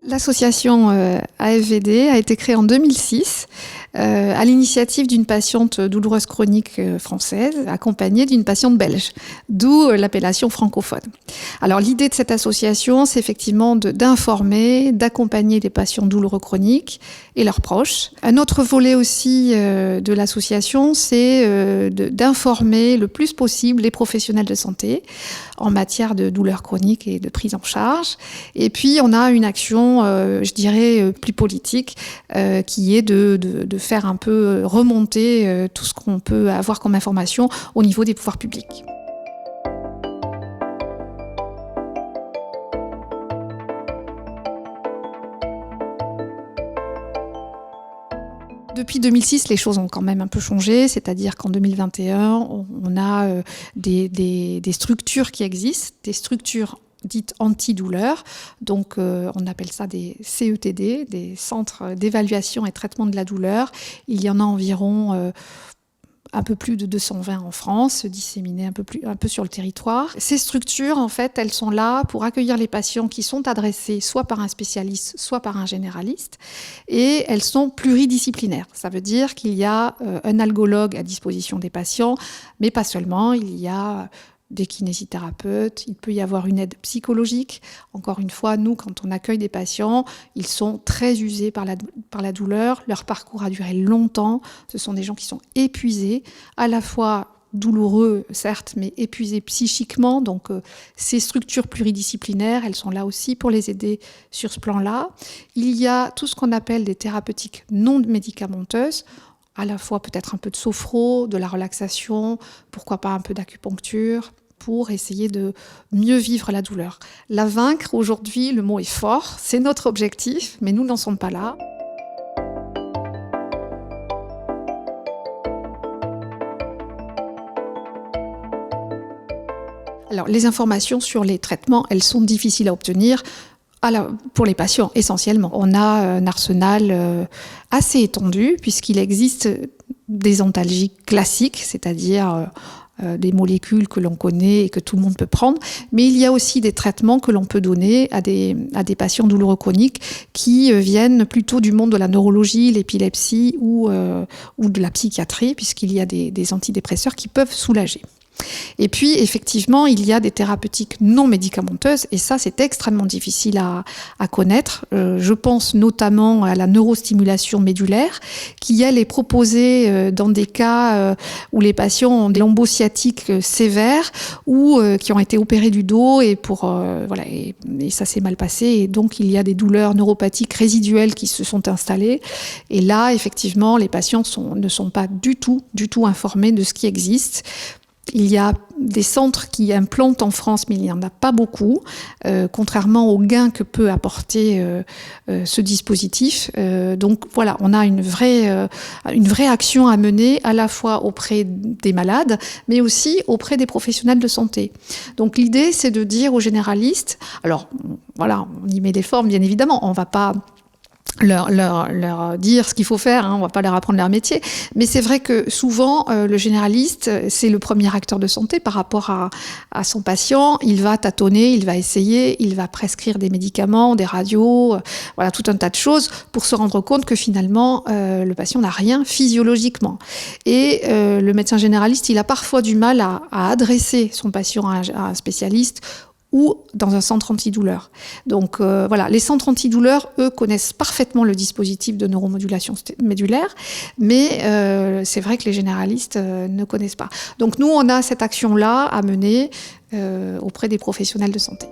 L'association AFVD a été créée en 2006 à l'initiative d'une patiente douloureuse chronique française accompagnée d'une patiente belge, d'où l'appellation francophone. Alors l'idée de cette association, c'est effectivement d'informer, d'accompagner des patients douloureux chroniques et leurs proches. Un autre volet aussi de l'association, c'est d'informer le plus possible les professionnels de santé en matière de douleurs chroniques et de prise en charge. Et puis on a une action, je dirais, plus politique, qui est de faire un peu remonter tout ce qu'on peut avoir comme information au niveau des pouvoirs publics. Depuis 2006, les choses ont quand même un peu changé, c'est-à-dire qu'en 2021, on a des structures qui existent, des structures dites antidouleurs, donc on appelle ça des CETD, des centres d'évaluation et traitement de la douleur. Il y en a environ un peu plus de 220 en France, disséminés un peu sur le territoire. Ces structures, en fait, elles sont là pour accueillir les patients qui sont adressés soit par un spécialiste, soit par un généraliste, et elles sont pluridisciplinaires. Ça veut dire qu'il y a un algologue à disposition des patients, mais pas seulement, il y a des kinésithérapeutes, il peut y avoir une aide psychologique. Encore une fois, nous, quand on accueille des patients, ils sont très usés par la douleur, leur parcours a duré longtemps, ce sont des gens qui sont épuisés, à la fois douloureux, certes, mais épuisés psychiquement. Donc, ces structures pluridisciplinaires, elles sont là aussi pour les aider sur ce plan-là. Il y a tout ce qu'on appelle des thérapeutiques non médicamenteuses, à la fois peut-être un peu de sophro, de la relaxation, pourquoi pas un peu d'acupuncture, pour essayer de mieux vivre la douleur. La vaincre, aujourd'hui, le mot est fort, c'est notre objectif, mais nous n'en sommes pas là. Alors, les informations sur les traitements, elles sont difficiles à obtenir. Pour les patients, essentiellement. On a un arsenal assez étendu, puisqu'il existe des antalgiques classiques, c'est-à-dire des molécules que l'on connaît et que tout le monde peut prendre, mais il y a aussi des traitements que l'on peut donner à des patients douloureux chroniques qui viennent plutôt du monde de la neurologie, l'épilepsie ou de la psychiatrie, puisqu'il y a des antidépresseurs qui peuvent soulager. Et puis, effectivement, il y a des thérapeutiques non médicamenteuses, et ça, c'est extrêmement difficile à connaître. Je pense notamment à la neurostimulation médulaire, qui, elle, est proposée dans des cas où les patients ont des lombocystiques sciatiques sévères ou qui ont été opérés du dos, et ça s'est mal passé, et donc il y a des douleurs neuropathiques résiduelles qui se sont installées. Et là, effectivement, les patients ne sont pas du tout informés de ce qui existe. Il y a des centres qui implantent en France, mais il n'y en a pas beaucoup, contrairement aux gains que peut apporter ce dispositif. Donc voilà, on a une vraie action à mener, à la fois auprès des malades, mais aussi auprès des professionnels de santé. Donc l'idée, c'est de dire aux généralistes, alors voilà, on y met des formes, bien évidemment, on ne va pas leur dire ce qu'il faut faire, on va pas leur apprendre leur métier, mais c'est vrai que souvent le généraliste, c'est le premier acteur de santé par rapport à son patient. Il va tâtonner, il va essayer, il va prescrire des médicaments, des radios, voilà, tout un tas de choses pour se rendre compte que finalement le patient n'a rien physiologiquement. Et le médecin généraliste, il a parfois du mal à adresser son patient à un spécialiste ou dans un centre antidouleur. Donc voilà, les centres antidouleurs, eux, connaissent parfaitement le dispositif de neuromodulation médulaire, mais c'est vrai que les généralistes ne connaissent pas. Donc nous, on a cette action-là à mener auprès des professionnels de santé.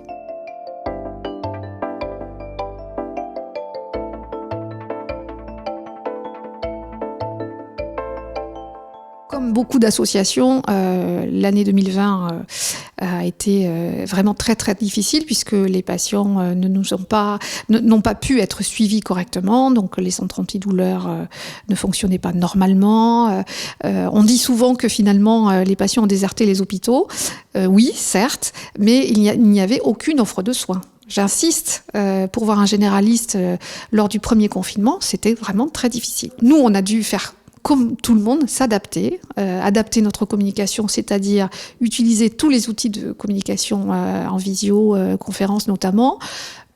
Comme beaucoup d'associations, l'année 2020 a été vraiment très très difficile, puisque les patients n'ont pas pu être suivis correctement, donc les centres antidouleurs ne fonctionnaient pas normalement. On dit souvent que finalement les patients ont déserté les hôpitaux. Oui, certes, mais il n'y avait aucune offre de soins. J'insiste, pour voir un généraliste lors du premier confinement, c'était vraiment très difficile. Nous, on a dû faire comme tout le monde, s'adapter, adapter notre communication, c'est-à-dire utiliser tous les outils de communication en visio, conférence notamment.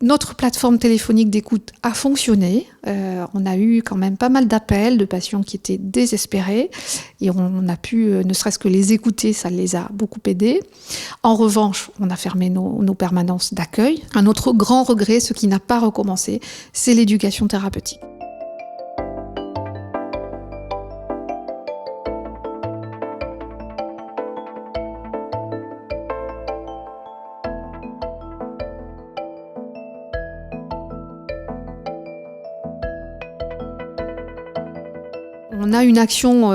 Notre plateforme téléphonique d'écoute a fonctionné. On a eu quand même pas mal d'appels de patients qui étaient désespérés et on a pu, ne serait-ce que les écouter, ça les a beaucoup aidés. En revanche, on a fermé nos permanences d'accueil. Un autre grand regret, ce qui n'a pas recommencé, c'est l'éducation thérapeutique. On a une action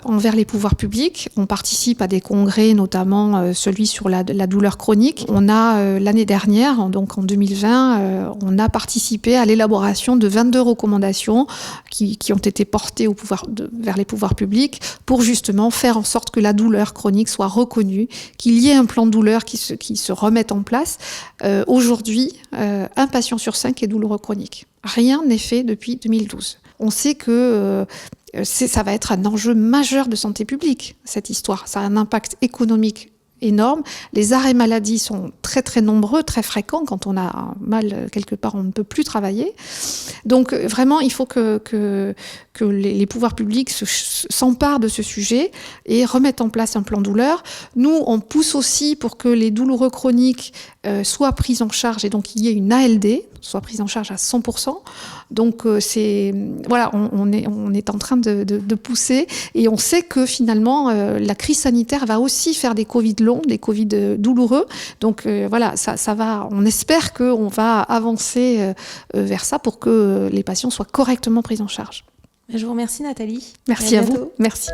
envers les pouvoirs publics. On participe à des congrès, notamment celui sur la douleur chronique. On a, l'année dernière, donc en 2020, on a participé à l'élaboration de 22 recommandations qui ont été portées vers les pouvoirs publics pour justement faire en sorte que la douleur chronique soit reconnue, qu'il y ait un plan de douleur qui se remette en place. Aujourd'hui, un patient sur 5 est douloureux chronique. Rien n'est fait depuis 2012. On sait que ça va être un enjeu majeur de santé publique, cette histoire. Ça a un impact économique énorme. Les arrêts maladie sont très très nombreux, très fréquents. Quand on a mal quelque part, on ne peut plus travailler. Donc vraiment, il faut que les pouvoirs publics s'emparent de ce sujet et remettent en place un plan douleur. Nous, on pousse aussi pour que les douloureux chroniques soient pris en charge et donc il y ait une ALD, soit prise en charge à 100%. Donc voilà, on est en train de pousser et on sait que finalement la crise sanitaire va aussi faire des Covid longs, des Covid douloureux. Donc voilà, ça va. On espère qu'on va avancer vers ça pour que les patients soient correctement pris en charge. Je vous remercie Nathalie. Merci à vous. Merci.